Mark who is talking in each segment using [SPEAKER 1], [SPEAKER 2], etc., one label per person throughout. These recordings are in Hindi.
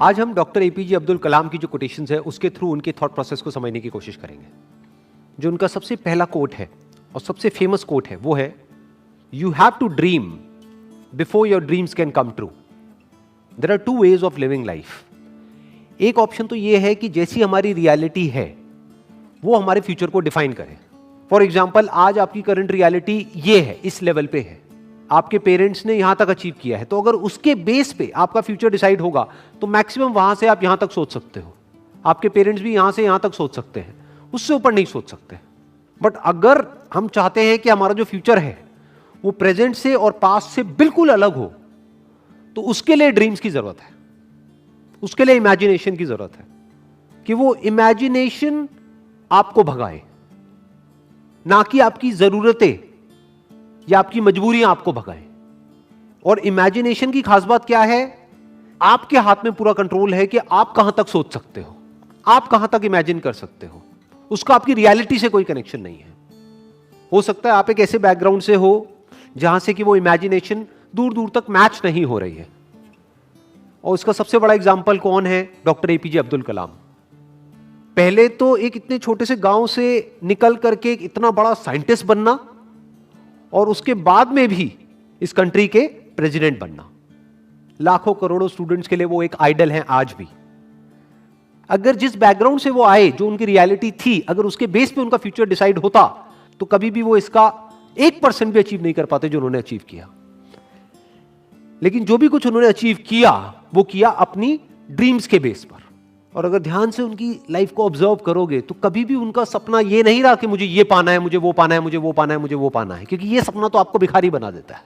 [SPEAKER 1] आज हम डॉक्टर एपीजे अब्दुल कलाम की जो कोटेशंस है उसके थ्रू उनके थॉट प्रोसेस को समझने की कोशिश करेंगे। जो उनका सबसे पहला कोट है और सबसे फेमस कोट है वो है, you have to dream before your dreams can come true. There are two ways of living life. एक ऑप्शन तो ये है कि जैसी हमारी रियलिटी है वो हमारे फ्यूचर को डिफाइन करे। फॉर एग्जाम्पल, आज आपकी करंट रियलिटी ये है, इस लेवल पे है, आपके पेरेंट्स ने यहां तक अचीव किया है, तो अगर उसके बेस पे आपका फ्यूचर डिसाइड होगा तो मैक्सिमम वहां से आप यहां तक सोच सकते हो। आपके पेरेंट्स भी यहां से यहां तक सोच सकते हैं, उससे ऊपर नहीं सोच सकते। बट अगर हम चाहते हैं कि हमारा जो फ्यूचर है वो प्रेजेंट से और पास्ट से बिल्कुल अलग हो, तो उसके लिए ड्रीम्स की जरूरत है, उसके लिए इमेजिनेशन की जरूरत है कि वो इमेजिनेशन आपको भगाए, ना कि आपकी जरूरतें या आपकी मजबूरियां आपको भगाएं। और इमेजिनेशन की खास बात क्या है, आपके हाथ में पूरा कंट्रोल है कि आप कहां तक सोच सकते हो, आप कहां तक इमेजिन कर सकते हो। उसका आपकी रियलिटी से कोई कनेक्शन नहीं है। हो सकता है आप एक ऐसे बैकग्राउंड से हो जहां से कि वो इमेजिनेशन दूर दूर तक मैच नहीं हो रही है। और उसका सबसे बड़ा एग्जाम्पल कौन है? Doctor APJ Abdul Kalam. पहले तो एक इतने छोटे से गांव से निकल करके एक इतना बड़ा साइंटिस्ट बनना, और उसके बाद में भी इस कंट्री के प्रेसिडेंट बनना। लाखों करोड़ों स्टूडेंट्स के लिए वो एक आइडल हैं आज भी। अगर जिस बैकग्राउंड से वो आए, जो उनकी रियलिटी थी, अगर उसके बेस पे उनका फ्यूचर डिसाइड होता तो कभी भी वो इसका 1% भी अचीव नहीं कर पाते जो उन्होंने अचीव किया। लेकिन जो भी कुछ उन्होंने अचीव किया वो किया अपनी ड्रीम्स के बेस पर। और अगर ध्यान से उनकी लाइफ को ऑब्जर्व करोगे तो कभी भी उनका सपना ये नहीं रहा कि मुझे ये पाना है, मुझे वो पाना है, मुझे वो पाना है, मुझे वो पाना है, क्योंकि ये सपना तो आपको भिखारी बना देता है।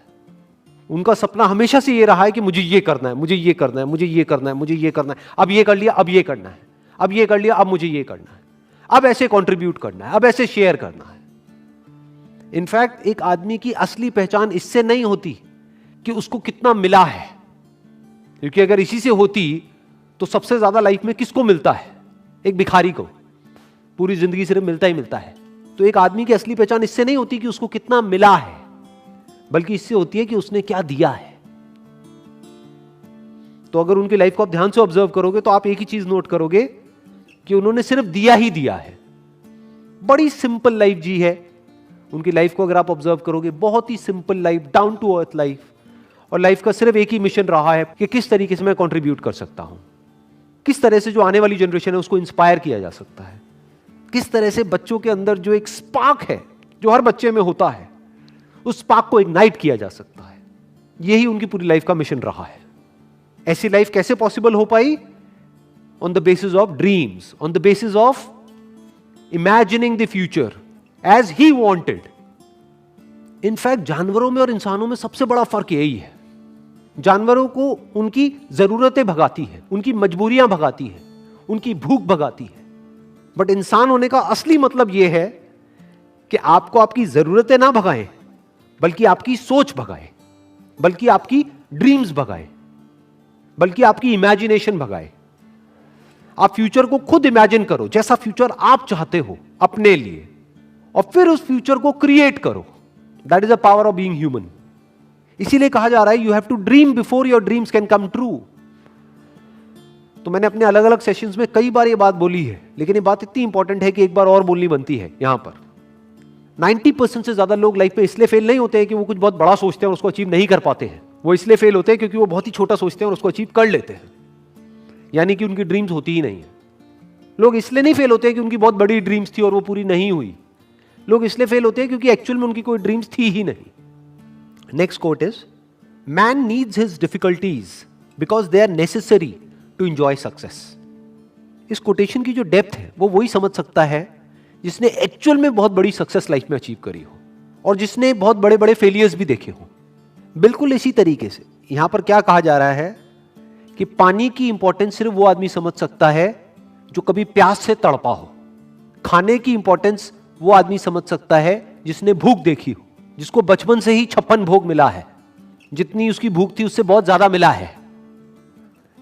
[SPEAKER 1] उनका सपना हमेशा से ये रहा है कि मुझे ये करना है, मुझे ये करना है, मुझे ये करना है, मुझे ये करना है, अब ये कर लिया, अब ये करना है, अब ये कर लिया, अब मुझे ये करना है, अब ऐसे कॉन्ट्रीब्यूट करना है, अब ऐसे शेयर करना है। इनफैक्ट एक आदमी की असली पहचान इससे नहीं होती कि उसको कितना मिला है, क्योंकि अगर इसी से होती तो सबसे ज्यादा लाइफ में किसको मिलता है? एक भिखारी को। पूरी जिंदगी सिर्फ मिलता ही मिलता है। तो एक आदमी की असली पहचान इससे नहीं होती कि उसको कितना मिला है, बल्कि इससे होती है कि उसने क्या दिया है। तो अगर उनकी लाइफ को आप ध्यान से ऑब्जर्व करोगे तो आप एक ही चीज नोट करोगे कि उन्होंने सिर्फ दिया ही दिया है। बड़ी सिंपल लाइफ जी है उनकी लाइफ को अगर आप ऑब्जर्व करोगे, बहुत ही simple life, down to earth life. और लाइफ का सिर्फ एक ही मिशन रहा है कि किस तरीके से मैं कंट्रीब्यूट कर सकता हूं, किस तरह से जो आने वाली जनरेशन है उसको इंस्पायर किया जा सकता है, किस तरह से बच्चों के अंदर जो एक स्पार्क है जो हर बच्चे में होता है उस स्पार्क को इग्नाइट किया जा सकता है। यही उनकी पूरी लाइफ का मिशन रहा है। ऐसी लाइफ कैसे पॉसिबल हो पाई? On the basis of dreams, on the basis of imagining the future as he wanted. In fact जानवरों में और इंसानों में सबसे बड़ा फर्क यही है। जानवरों को उनकी जरूरतें भगाती है, उनकी मजबूरियां भगाती है, उनकी भूख भगाती है। बट इंसान होने का असली मतलब यह है कि आपको आपकी जरूरतें ना भगाएं, बल्कि आपकी सोच भगाए, बल्कि आपकी ड्रीम्स भगाए, बल्कि आपकी इमेजिनेशन भगाए। आप फ्यूचर को खुद इमेजिन करो, जैसा फ्यूचर आप चाहते हो अपने लिए, और फिर उस फ्यूचर को क्रिएट करो। That is the power of being human. इसीलिए कहा जा रहा है, you have to dream before your dreams can come true. तो मैंने अपने अलग अलग सेशंस में कई बार ये बात बोली है, लेकिन ये बात इतनी इंपॉर्टेंट है कि एक बार और बोलनी बनती है यहां पर। 90% से ज्यादा लोग लाइफ में इसलिए फेल नहीं होते हैं कि वो कुछ बहुत बड़ा सोचते हैं और उसको अचीव नहीं कर पाते हैं। वो इसलिए फेल होते हैं क्योंकि वो बहुत ही छोटा सोचते हैं और उसको अचीव कर लेते हैं, यानी कि उनकी ड्रीम्स होती ही नहीं है। लोग इसलिए नहीं फेल होते हैं कि उनकी बहुत बड़ी ड्रीम्स थी और वो पूरी नहीं हुई। लोग इसलिए फेल होते हैं क्योंकि एक्चुअल में उनकी कोई ड्रीम्स थी ही नहीं। Next quote is, man needs his difficulties because they are necessary to enjoy success. इस कोटेशन की जो डेप्थ है वो वही समझ सकता है जिसने एक्चुअल में बहुत बड़ी सक्सेस लाइफ में अचीव करी हो और जिसने बहुत बड़े बड़े फेलियर्स भी देखे हो। बिल्कुल इसी तरीके से यहां पर क्या कहा जा रहा है कि पानी की इंपॉर्टेंस सिर्फ वो आदमी समझ सकता है जो कभी प्यास से तड़पा हो। खाने की इंपॉर्टेंस वो आदमी समझ सकता है जिसने भूख देखी हो, जिसको बचपन से ही 56 भोग मिला है, जितनी उसकी भूख थी उससे बहुत ज्यादा मिला है।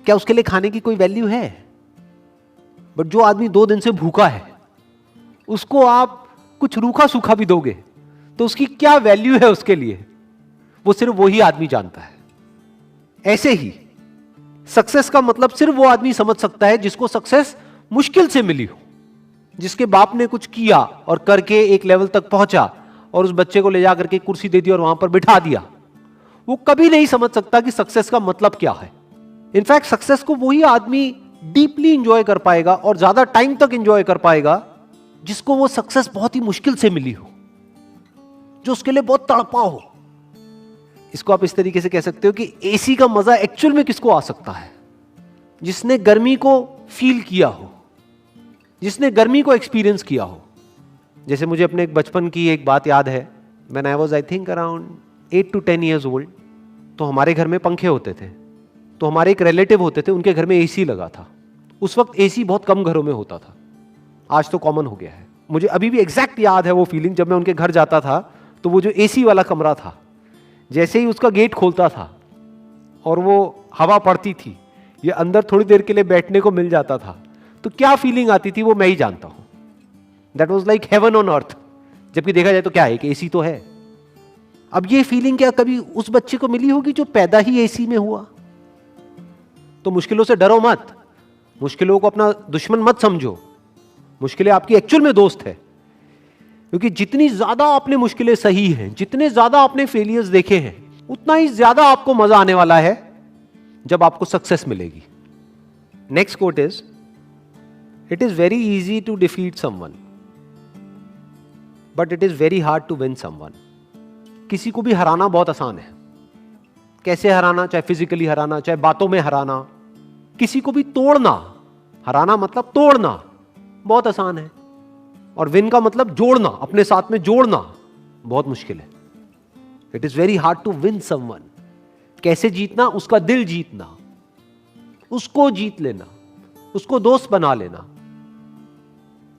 [SPEAKER 1] क्या उसके लिए खाने की कोई वैल्यू है? बट जो आदमी 2 दिन से भूखा है उसको आप कुछ रूखा सूखा भी दोगे तो उसकी क्या वैल्यू है उसके लिए, वो सिर्फ वही आदमी जानता है। ऐसे ही सक्सेस का मतलब सिर्फ वो आदमी समझ सकता है जिसको सक्सेस मुश्किल से मिली हो, जिसके बाप ने कुछ किया और करके एक लेवल तक पहुंचा और उस बच्चे को ले जा करके कुर्सी दे दी और वहां पर बिठा दिया। वो कभी नहीं समझ सकता कि सक्सेस का मतलब क्या है। इनफैक्ट सक्सेस को वही आदमी डीपली इंजॉय कर पाएगा और ज्यादा टाइम तक इंजॉय कर पाएगा जिसको वो सक्सेस बहुत ही मुश्किल से मिली हो, जो उसके लिए बहुत तड़पा हो। इसको आप इस तरीके से कह सकते हो कि एसी का मजा एक्चुअल में किसको आ सकता है? जिसने गर्मी को फील किया हो, जिसने गर्मी को एक्सपीरियंस किया हो। जैसे मुझे अपने एक बचपन की एक बात याद है। When I was I think around 8 to 10 years old, तो हमारे घर में पंखे होते थे। तो हमारे एक रिलेटिव होते थे, उनके घर में एसी लगा था। उस वक्त एसी बहुत कम घरों में होता था, आज तो कॉमन हो गया है। मुझे अभी भी एग्जैक्ट याद है वो फीलिंग, जब मैं उनके घर जाता था तो वो जो एसी वाला कमरा था, जैसे ही उसका गेट खोलता था और वो हवा पड़ती थी, ये अंदर थोड़ी देर के लिए बैठने को मिल जाता था, तो क्या फीलिंग आती थी वो मैं ही जानता हूं। That was like heaven on earth. जबकि देखा जाए तो क्या है कि एसी तो है। अब ये फीलिंग क्या कभी उस बच्चे को मिली होगी जो पैदा ही एसी में हुआ? तो मुश्किलों से डरो मत, मुश्किलों को अपना दुश्मन मत समझो। मुश्किलें आपकी एक्चुअल में दोस्त है, क्योंकि जितनी ज्यादा आपने मुश्किलें सही हैं, जितने ज्यादा आपने फेलियर्स देखे हैं, उतना ही ज्यादा आपको मजा आने वाला है जब आपको सक्सेस मिलेगी। Next quote is, it is very easy to defeat someone but it is very hard to win someone. किसी को भी हराना बहुत आसान है। कैसे हराना? चाहे फिजिकली हराना, चाहे बातों में हराना। किसी को भी तोड़ना, हराना मतलब तोड़ना, बहुत आसान है। और विन का मतलब जोड़ना, अपने साथ में जोड़ना बहुत मुश्किल है। It is very hard to win someone. कैसे जीतना? उसका दिल जीतना, उसको जीत लेना, उसको दोस्त बना लेना,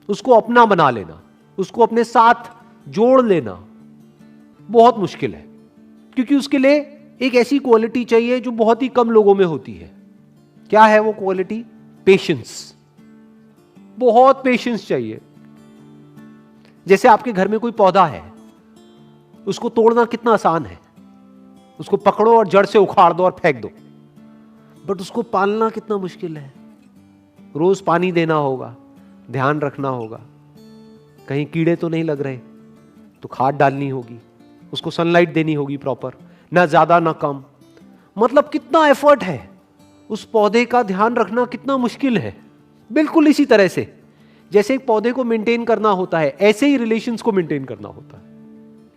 [SPEAKER 1] उसको अपना बना लेना, उसको अपने साथ जोड़ लेना बहुत मुश्किल है। क्योंकि उसके लिए एक ऐसी क्वालिटी चाहिए जो बहुत ही कम लोगों में होती है। क्या है वो क्वालिटी? पेशेंस। बहुत पेशेंस चाहिए। जैसे आपके घर में कोई पौधा है, उसको तोड़ना कितना आसान है। उसको पकड़ो और जड़ से उखाड़ दो और फेंक दो, बट उसको पालना कितना मुश्किल है। रोज पानी देना होगा, ध्यान रखना होगा, कहीं कीड़े तो नहीं लग रहे, तो खाद डालनी होगी, उसको सनलाइट देनी होगी प्रॉपर, ना ज्यादा ना कम। मतलब कितना एफर्ट है। उस पौधे का ध्यान रखना कितना मुश्किल है। बिल्कुल इसी तरह से जैसे एक पौधे को मेंटेन करना होता है, ऐसे ही रिलेशंस को मेंटेन करना होता है।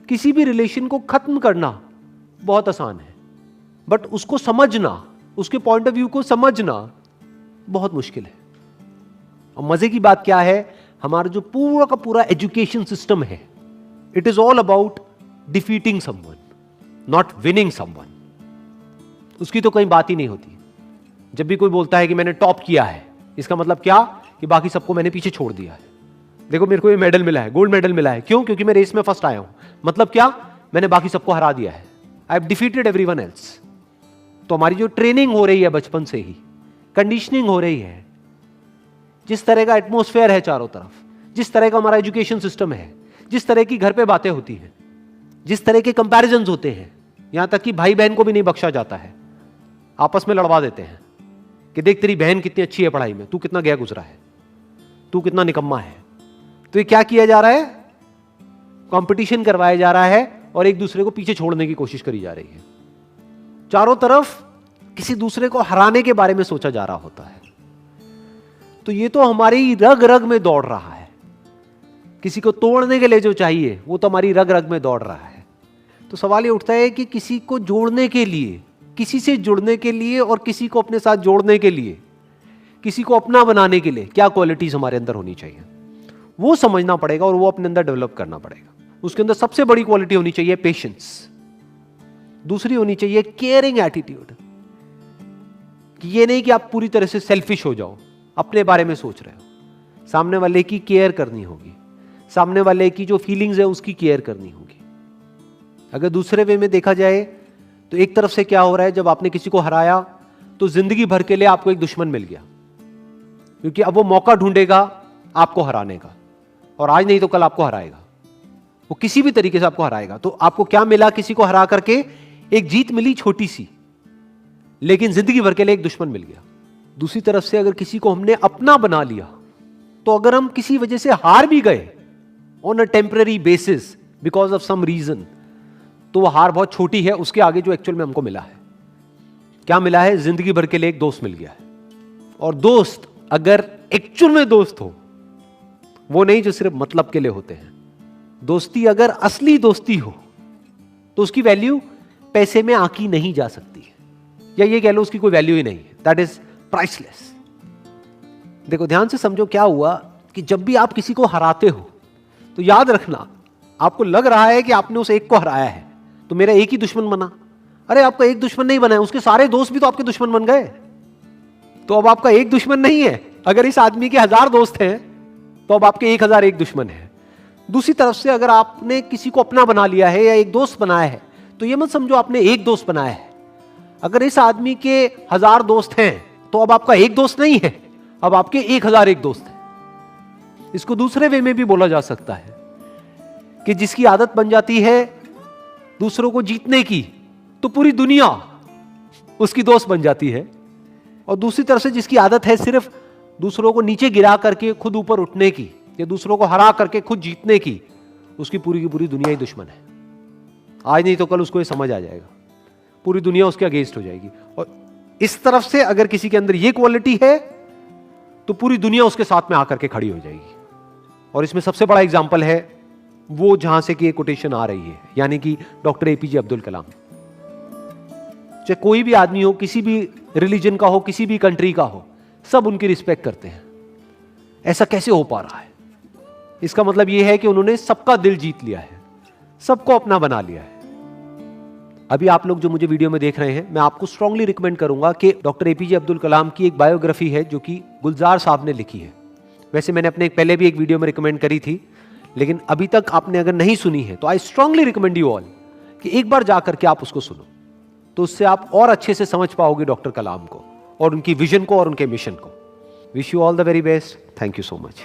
[SPEAKER 1] किसी भी रिलेशन को खत्म करना बहुत आसान है, बट उसको समझना, उसके पॉइंट ऑफ व्यू को समझना बहुत मुश्किल है। और मजे की बात क्या है, हमारा जो पूरा का पूरा एजुकेशन सिस्टम है, it is all about defeating someone, not winning someone. उसकी तो कहीं बात ही नहीं होती। जब भी कोई बोलता है कि मैंने टॉप किया है, इसका मतलब क्या? कि बाकी सबको मैंने पीछे छोड़ दिया है। देखो मेरे को ये मेडल मिला है, गोल्ड मेडल मिला है। क्यों? क्योंकि मैं रेस में फर्स्ट आया हूं। मतलब क्या? मैंने बाकी सबको हरा दिया है। I have defeated everyone else. तो हमारी जो ट्रेनिंग हो रही है बचपन से ही, कंडीशनिंग हो रही है, जिस तरह का एटमॉस्फेयर है चारों तरफ, जिस तरह का हमारा एजुकेशन सिस्टम है, जिस तरह की घर पे बातें होती हैं, जिस तरह के कंपैरिजंस होते हैं, यहां तक कि भाई बहन को भी नहीं बख्शा जाता है। आपस में लड़वा देते हैं कि देख तेरी बहन कितनी अच्छी है पढ़ाई में, तू कितना गया गुजरा है, तू कितना निकम्मा है। तो ये क्या किया जा रहा है? कंपटीशन करवाया जा रहा है और एक दूसरे को पीछे छोड़ने की कोशिश करी जा रही है। चारों तरफ किसी दूसरे को हराने के बारे में सोचा जा रहा होता है। तो ये तो हमारी रग रग में दौड़ रहा है। किसी को तोड़ने के लिए जो चाहिए वो तो हमारी रग रग में दौड़ रहा है। तो सवाल ये उठता है कि किसी को जोड़ने के लिए, किसी से जुड़ने के लिए और किसी को अपने साथ जोड़ने के लिए, किसी को अपना बनाने के लिए क्या क्वालिटीज हमारे अंदर होनी चाहिए, वो समझना पड़ेगा और वो अपने अंदर डेवलप करना पड़ेगा। उसके अंदर सबसे बड़ी क्वालिटी होनी चाहिए पेशेंस। दूसरी होनी चाहिए केयरिंग एटीट्यूड। कि ये नहीं कि आप पूरी तरह से सेल्फिश हो जाओ, अपने बारे में सोच रहे हो। सामने वाले की केयर करनी होगी, सामने वाले की जो फीलिंग्स है उसकी केयर करनी होगी। अगर दूसरे वे में देखा जाए तो एक तरफ से क्या हो रहा है, जब आपने किसी को हराया तो जिंदगी भर के लिए आपको एक दुश्मन मिल गया, क्योंकि अब वो मौका ढूंढेगा आपको हराने का, और आज नहीं तो कल आपको हराएगा। वो किसी भी तरीके से आपको हराएगा। तो आपको क्या मिला? किसी को हरा करके एक जीत मिली छोटी सी, लेकिन जिंदगी भर के लिए एक दुश्मन मिल गया। दूसरी तरफ से अगर किसी को हमने अपना बना लिया, तो अगर हम किसी वजह से हार भी गए on a temporary basis because of some reason, तो वो हार बहुत छोटी है उसके आगे जो एक्चुअल में हमको मिला है। क्या मिला है? जिंदगी भर के लिए एक दोस्त मिल गया है। और दोस्त अगर एक्चुअल में दोस्त हो, वो नहीं जो सिर्फ मतलब के लिए होते हैं, दोस्ती अगर असली दोस्ती हो, तो उसकी वैल्यू पैसे में आंकी नहीं जा सकती है, या ये कह लो उसकी कोई वैल्यू ही नहीं है। That is priceless. देखो ध्यान से समझो, क्या हुआ कि जब भी आप किसी को हराते हो, तो याद रखना, आपको लग रहा है कि आपने उस एक को हराया है तो मेरा एक ही दुश्मन बना। अरे आपका एक दुश्मन नहीं बना है, उसके सारे दोस्त भी तो आपके दुश्मन बन गए। तो अब आपका एक दुश्मन नहीं है। अगर इस आदमी के 1000 दोस्त हैं तो अब आपके 1001 दुश्मन है। दूसरी तरफ से अगर आपने किसी को अपना बना लिया है या एक दोस्त बनाया है, तो ये मत समझो आपने एक दोस्त बनाया है। अगर इस आदमी के 1000 दोस्त हैं तो अब आपका एक दोस्त नहीं है, अब आपके 1001 दोस्त हैं। इसको दूसरे वे में भी बोला जा सकता है कि जिसकी आदत बन जाती है दूसरों को जीतने की, तो पूरी दुनिया उसकी दोस्त बन जाती है। और दूसरी तरफ से जिसकी आदत है सिर्फ दूसरों को नीचे गिरा करके खुद ऊपर उठने की, या दूसरों को हरा करके खुद जीतने की, उसकी पूरी की पूरी दुनिया ही दुश्मन है। आज नहीं तो कल उसको ये समझ आ जाएगा, पूरी दुनिया उसके अगेंस्ट हो जाएगी। और इस तरफ से अगर किसी के अंदर ये क्वालिटी है तो पूरी दुनिया उसके साथ में आकर के खड़ी हो जाएगी। और इसमें सबसे बड़ा एग्जाम्पल है वो जहां से कि ये कोटेशन आ रही है, यानी कि डॉक्टर एपीजे अब्दुल कलाम। चाहे कोई भी आदमी हो, किसी भी रिलीजन का हो, किसी भी कंट्री का हो, सब उनकी रिस्पेक्ट करते हैं। ऐसा कैसे हो पा रहा है? इसका मतलब यह है कि उन्होंने सबका दिल जीत लिया है, सबको अपना बना लिया है। अभी आप लोग जो मुझे वीडियो में देख रहे हैं, मैं आपको स्ट्रांगली रिकमेंड करूंगा कि डॉक्टर एपीजे अब्दुल कलाम की एक बायोग्राफी है जो कि गुलजार साहब ने लिखी है। वैसे मैंने अपने पहले भी एक वीडियो में रिकमेंड करी थी, लेकिन अभी तक आपने अगर नहीं सुनी है तो I strongly recommend you all कि एक बार जाकर के आप उसको सुनो, तो उससे आप और अच्छे से समझ पाओगे डॉक्टर कलाम को और उनकी विजन को और उनके मिशन को। Wish you all the very best. Thank you so much.